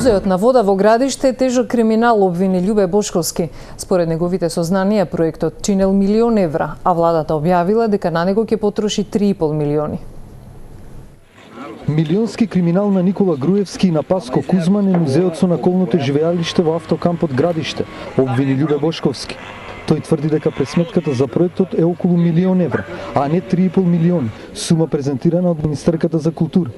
Музеот на вода во Градиште е тежок криминал, обвини Љубе Бошковски. Според неговите сознанија, проектот чинел милион евра, а владата објавила дека на него ќе потроши 3,5 милиони. Милионски криминал на Никола Груевски и на Паско Кузман е музеот со наколното живеалиште во автокампот Градиште, обвини Љубе Бошковски. Тој тврди дека пресметката за проектот е околу милион евра, а не 3,5 милиони, сума презентирана од Министерката за култура.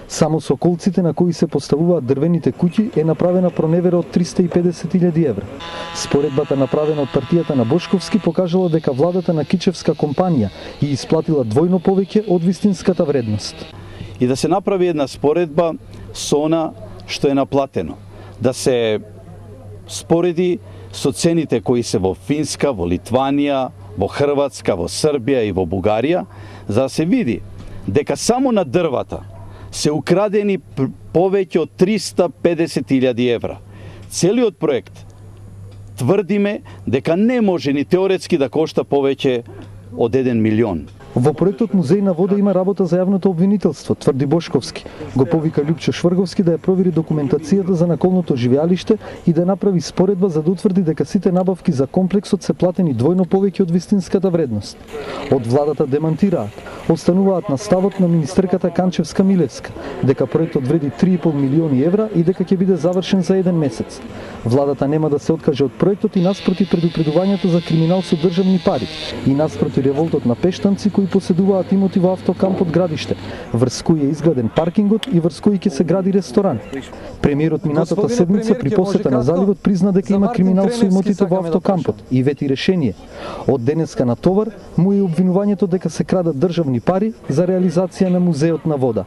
Само со колците на кои се поставуваат дрвените куќи е направена проневера од 350.000 евра. Споредбата направена од партијата на Бошковски покажала дека владата на кичевска компанија и исплатила двојно повеќе од вистинската вредност. И да се направи една споредба со она што е наплатено. Да се спореди со цените кои се во Финска, во Литванија, во Хрватска, во Србија и во Бугарија, за да се види дека само на дрвата се украдени повеќе од 350.000 евра. Целиот проект тврдиме дека не може ни теоретски да кошта повеќе од 1 милион. Во проектот Музеј на вода има работа за јавното обвинителство, тврди Бошковски. Го повика Љупчо Шврговски да ја провери документацијата за наколното живеалиште и да направи споредба за да утврди дека сите набавки за комплексот се платени двојно повеќе од вистинската вредност. Од владата демантираат, остануваат на ставот на министерката Канчевска Милевска, дека проектот вреди 3,5 милиони евра и дека ќе биде завршен за 1 месец. Владата нема да се откаже од проектот и наспроти предупредувањето за криминал со државни пари и наспроти револтот на пештанци кои поседуваат имоти во автокампот Градиште, врз кој е изграден паркингот и врз кој ќе се гради ресторан. Премиерот минатата седмица при посета на заливот призна дека има криминал со имотите во автокампот и вети решение. Од денеска на товар му е обвинувањето дека се крадат државни пари за реализација на музеот на вода.